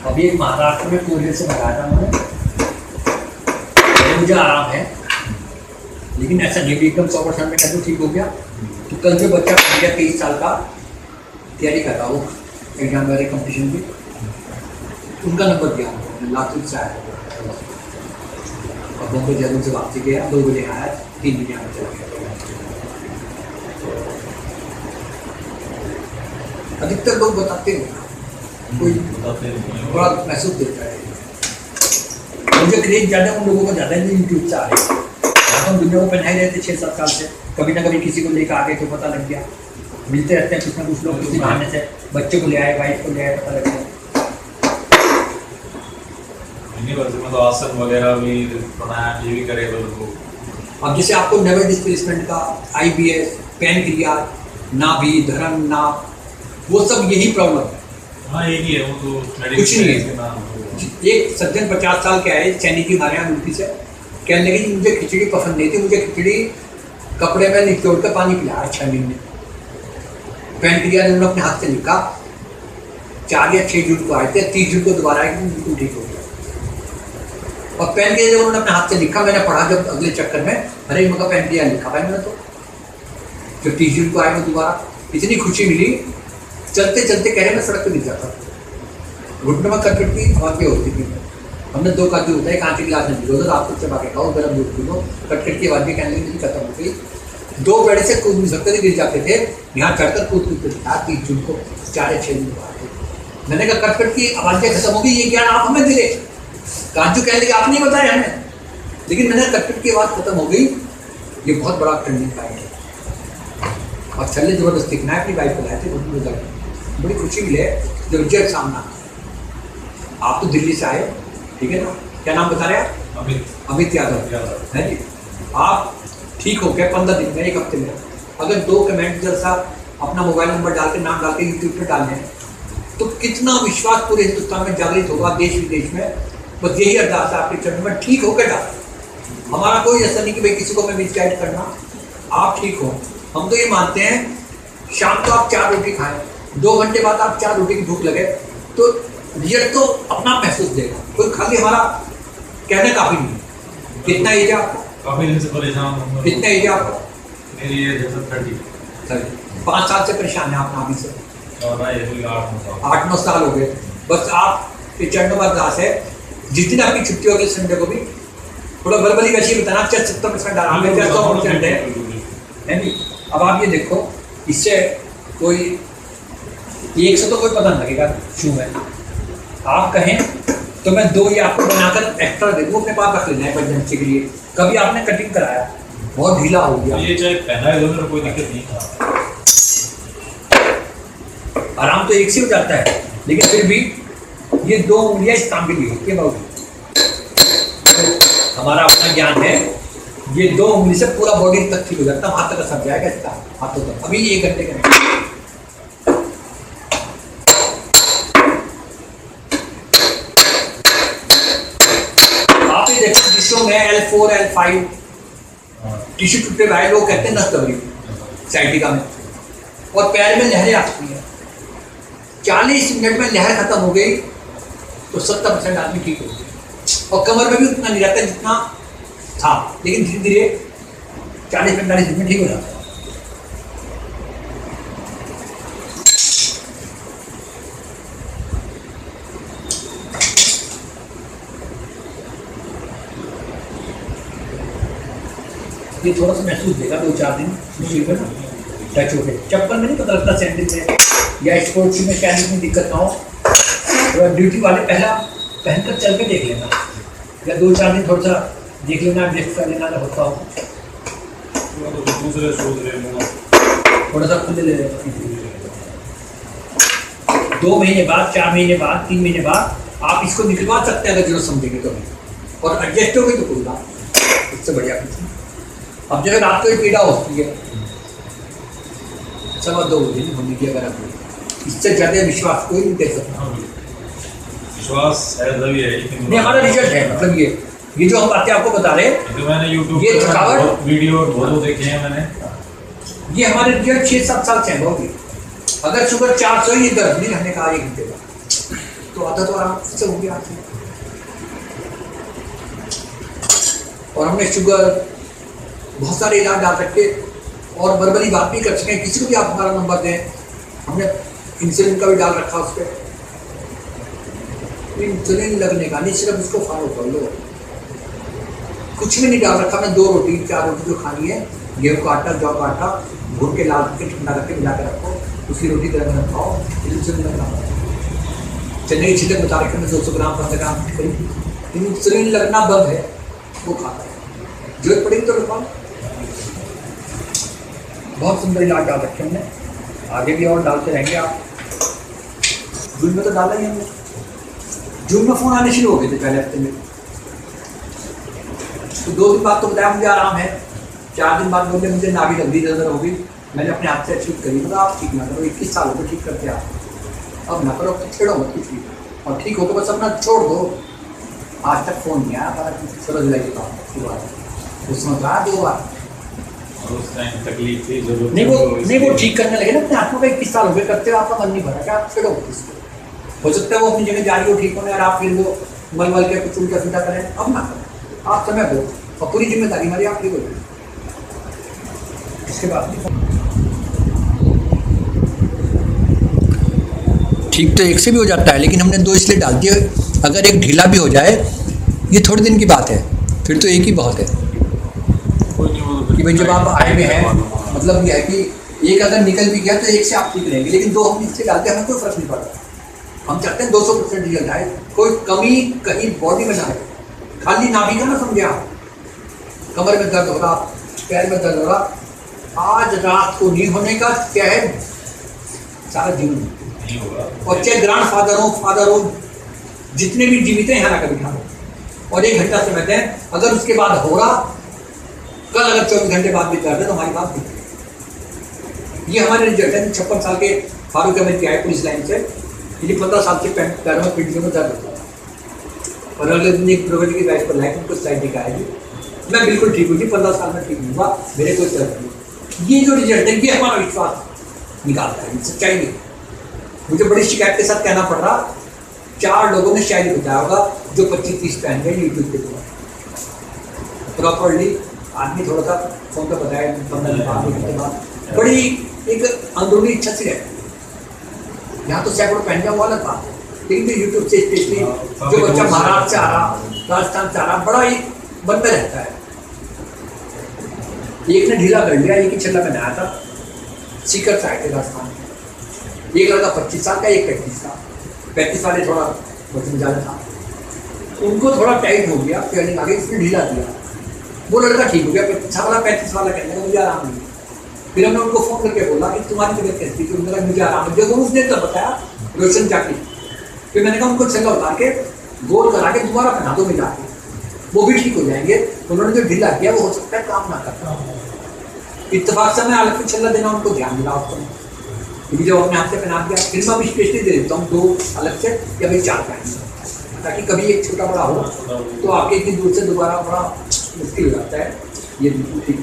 अभी एक महाराष्ट्र में कोरियर से मंगाया था मैंने, मुझे आराम है, लेकिन ऐसा नहीं भी एकदम 100% में कर ठीक हो गया। तो कल जो बच्चा बन गया 23 साल का, तैयारी कर रहा वो एग्जाम वाले कंपटीशन की, उनका नंबर दिया लातूर से आया और बॉम्बे जरूर से वापसी गया, 2 बजे आया, 3 बजे आना चला गया। अधिकतर लोग बताते हैं, कोई बड़ा महसूस देता है। मुझे क्रेज ज़्यादा उन लोगों को ज़्यादा है जो यूट्यूब से आ रहे हैं। हम दुनिया को पहनाए रहते 6-7 साल से, कभी ना कभी किसी को लेकर आ गए तो पता लग गया, मिलते रहते हैं कुछ ना कुछ लोग, किसी बहाने से बच्चे को ले आए, वाइफ को ले आए, पता लग गया। मतलब आसन वगैरह भी प्राणायाम ये भी करे लोग। अब जैसे आपको नेवल डिस्प्लेसमेंट का, IBS, पैनक्रियाज, नाभि, धर्म, नाभ, वो सब यही प्रॉब्लम है। हाँ यही है, वो तो कुछ नहीं है। एक सज्जन 50 साल के आए, चैनी की हमारे यहाँ यूपी से, कहने लगे कि मुझे खिचड़ी पसंद नहीं थी, मुझे खिचड़ी कपड़े में निचोड़ कर पानी पिलाया 6 महीने। पैनक्रियाज उन्होंने अपने हाथ से लिखा, 4 या 6 जून को आए थे, 30 जून को दोबारा आए, बिल्कुल ठीक हो गया। और पैनक्रियाज जब उन्होंने अपने हाथ से लिखा, मैंने पढ़ा जब अगले चक्कर में, अरे मगर पैनक्रियाज लिखा भाई मैंने तो। जब 30 जून को आए वो दोबारा, इतनी खुशी मिली, चलते चलते कह रहे मैं सड़क पे गिर जाता, घुटने में कट की आवाज़ भी होती थी। हमने 2 काजू होता है, कांच की गिलास में भिगो दो, रात को चबा के खाओ, गर्म दूध पी लो, कट की आवाज़ भी कहने लगी खत्म हो गई। 2 बेड़े से कूद नहीं सकते थे, गिर जाते थे, यहाँ चढ़कर कूद कूद 30 जून को 4 या 6 दिन बाद। मैंने कहा कट की आवाज़ें खत्म हो गई, ये ज्ञान आप हमें दिले, काजू कहने लगे आप नहीं बताए हमें, लेकिन मैंने कट की आवाज़ खत्म हो गई। ये बहुत बड़ा टर्निंग पॉइंट है। और छल्ले जबरदस्ती मैं अपनी बाइक पर लाए थे, बड़ी खुशी मिले जब रिजल्ट सामना। आप तो दिल्ली से आए, ठीक है ना, क्या नाम बता रहे हैं? अमित यादव है जी। आप ठीक हो गए 15 दिन में, 1 हफ्ते में। अगर 2 कमेंट जैसा अपना मोबाइल नंबर डाल के, नाम डाल के यूट्यूब पर डालने हैं, तो कितना विश्वास पूरे हिंदुस्तान में जागृत होगा, देश विदेश में। बस यही अरदास है आपके चरणों में, ठीक होकर डाल। हमारा कोई ऐसा नहीं कि भाई किसी को मैं मिसगाइड करना, आप ठीक हो। हम तो ये मानते हैं, शाम को आप 4 रोटी खाएं, 2 घंटे बाद आप 4 रोटी की भूख लगे, तो रिजल्ट तो अपना महसूस देगा। कोई खाली हमारा कहना काफ़ी नहीं। कितना एज है आपको? काफ़ी दिन से परेशान हूँ। कितना एज है आपको? मेरी एज है 30। 5 साल से परेशान है आप नाभि से, 8-9 साल हो गए। बस आप के चरणों में अरदास है, जिस दिन आपकी छुट्टी होगी संडे को भी थोड़ा बलबली वैसी बताना, 70% आराम है, 100% है नहीं। अब आप ये देखो, इससे कोई 1 से तो कोई पता नहीं लगेगा शू है। आप कहें तो मैं 2 ये आपको बनाकर एक्स्ट्रा दे दूँ, अपने पास रख लेना है इमरजेंसी के लिए। कभी आपने कटिंग कराया, बहुत ढीला हो गया, ये चाहे पहना है दोनों, कोई दिक्कत नहीं था, आराम तो 1 से हो जाता है, लेकिन फिर भी ये 2 उंगलियां इस काम के लिए होती है बाबू। हमारा अपना ज्ञान है, ये 2 उंगली से पूरा बॉडी तक ठीक हो जाता है, हाथ तक सब जाएगा इसका, हाथों तक। अभी 1 घंटे का आप ये देखो, जिसको में L4 L5 टिश्यू टूटे हुए लोग कहते हैं नस दबरी साइटिका में, और पैर में लहरें आती हैं। 40 मिनट में लहर खत्म हो गई तो 70% आदमी ठीक हो गया। और कमर में भी उतना नहीं रहता जितना था, लेकिन धीरे धीरे 40-45 दिन में ठीक हो जाता है। ये थोड़ा सा महसूस देगा 2-4 दिन मुश्किल में ना, टच हो गए। चप्पल में नहीं पता लगता, सैंडल में या स्पोर्ट्स में कैनिंग में दिक्कत ना हो, तो ड्यूटी वाले पहला पहनकर चल के देख लेना, या 2-4 दिन थोड़ा सा देख लेना, एडजस्ट कर लेना होता हो, थोड़ा सा खुद ले लेना। 2 महीने बाद, 4 महीने बाद, 3 महीने बाद आप इसको निकलवा सकते हैं अगर जरूरत समझेंगे तो, और एडजस्ट हो गई तो कोई बात, इससे बढ़िया कुछ नहीं। अब जब रात को पीड़ा होती है 2:15 दिन होने की, अगर आप इससे ज़्यादा विश्वास कोई नहीं दे सकता। विश्वास है तभी है, नहीं हमारा रिजल्ट है, मतलब ये जो हम बातें आपको बता रहे हैं, तो मैंने यूट्यूब ये थकावट वीडियो और फोटो देखे हैं मैंने, ये हमारे रिजल्ट 6-7 साल से होगी। अगर शुगर 400 ही दर्द नहीं रहने का 1 घंटे का, तो आधा तो आराम से हो गया आपसे। और हमने शुगर बहुत सारे इलाज डाल रखे और बर्बरी बात भी कर सकें, किसी को भी आप हमारा नंबर दें, हमने इंसुलिन का भी डाल रखा उस पर। इंसुलिन लगने का नहीं, सिर्फ उसको फॉलो कर लो, कुछ भी नहीं डाल रखा। मैं 2 रोटी 4 रोटी जो खानी है, गेहूँ का आटा, जौ का आटा भून के लाल के ठंडा करके मिला के रखो, उसकी रोटी गर्म में खाओ, इंसुलिन लगना। चने की छिलक बता रखे, 200 ग्राम 15 ग्राम करीब इंसुलिन लगना बंद है, वो खाता है, जरूरत पड़ेगी तो रखवाओ। बहुत सुंदर इलाज डाल रखे हमने, आगे भी और डालते रहेंगे। आप जून में तो डाला ही हमने, जून में फ़ोन आने शुरू हो गए थे पहले हफ्ते में। तो 2 दिन बाद तो बताया मुझे आराम है, 4 दिन बाद बोले मुझे नाभि लंबी दर्द होगी, मैंने अपने हाथ से ठीक करी। मतलब आप ठीक ना करो, 21 साल हो ठीक करते आप, अब ना करो, छेड़ो मत कुछ भी, और ठीक होकर बस अपना छोड़ दो। आज तक फ़ोन नहीं आया, सरज लगे उसमें कहा 2 बार। और उस टाइम तकलीफ थी, जरूरत नहीं वो ठीक करने लगे ना अपने हाथ में। 21 साल हो गए करते हो, आपका मन नहीं भरा क्या, आप छेड़ो इसको। हो सकता है वो अपनी जगह जा रही हो ठीक होने, और आप फिर वो मल के कुछ उल्टा सीधा करें, अब ना करें, आप समय दो और पूरी जिम्मेदारी हमारी, आप ठीक हो जाए। इसके बाद ठीक तो एक से भी हो जाता है, लेकिन हमने 2 इसलिए डाल दिए, अगर एक ढीला भी हो जाए, ये थोड़े दिन की बात है, फिर तो एक ही बहुत है कि भाई जब आप आए में हैं, मतलब यह है कि एक अगर निकल भी गया तो एक से आप ठीक रहेंगे, लेकिन 2 हम इससे डालते हैं, हमें कोई फर्क नहीं पड़ता। हम चाहते हैं 200% रिजल्ट आए, कोई कमी कहीं बॉडी में ना आए। खाली नाभि का ना समझे आप, कमर में दर्द हो रहा, पैर में दर्द हो रहा, आज रात को नहीं होने का क्या है, सारा जीवन नहीं होगा। और चाहे ग्रैंड फादर हो, जितने भी जीवित हैं यहाँ ना कभी खाओ, और 1 घंटा समय दें। अगर उसके बाद हो रहा, कल अगर 24 घंटे बाद भी दर्द है तो हमारी बात नहीं। ये हमारे रिजल्ट है। 56 साल के फारूक अहमद के आए पुलिस लाइन से, यदि 15 साल से पैरों में पिंडियों में दर्द होता था, और अगले दिन एक प्रोवेट की राइट पर लाइक उनको साइड दिखाएगी, मैं बिल्कुल ठीक हूँ जी, 15 साल में ठीक हुआ, मेरे कोई दर्द नहीं। ये जो रिजल्ट है, ये हमारा विश्वास निकालता है, सच्चाई नहीं। मुझे बड़ी शिकायत के साथ कहना पड़ रहा, 4 लोगों ने शायद बताया होगा जो 25-30 पहन गए यूट्यूब के द्वारा प्रॉपरली। आदमी थोड़ा सा फोन पर बताया 15 दिन बाद, बड़ी एक अंदरूनी इच्छा से है। यहाँ तो सैकड़ों पहन गया वो अलग बात है, लेकिन जो यूट्यूब से स्पेशली जो बच्चा महाराष्ट्र से आ रहा, राजस्थान से आ रहा, बड़ा ही बनता रहता है। एक ने ढीला कर लिया, एक ही छल्ला में आया था, सीकर से आए थे राजस्थान में। एक लड़का 25 साल का, एक 35 का। 35 वाले थोड़ा वजन ज़्यादा था, उनको थोड़ा टाइट हो गया, ट्रेनिंग आगे इसने ढीला दिया, वो लड़का ठीक हो गया। 35 वाला कहने लगा मुझे आराम नहीं। फिर हमने उनको फोन करके बोला कि तुम्हारी तबीयत कैसी थी, उन्होंने कहा मुझे आराम है। जब उसने तब बताया रोशन जाके, फिर मैंने कहा उनको छल्ला उतार के गोल करा के दोबारा पहना दो मिला के, वो भी ठीक हो जाएंगे। उन्होंने जो ढीला किया वो हो सकता है काम ना करता। इत्तेफाक से मैं अलग से छल्ला देना उनको ध्यान दिला उसको, क्योंकि जब अपने हाथ से पहना दिया, फिर मैं भी स्पेशली दे देता हूँ 2 अलग से या भाई 4 पहन, ताकि कभी एक छोटा बड़ा हो तो आपके इतनी दूर से दोबारा बड़ा मुश्किल हो जाता है। ये बिल्कुल ठीक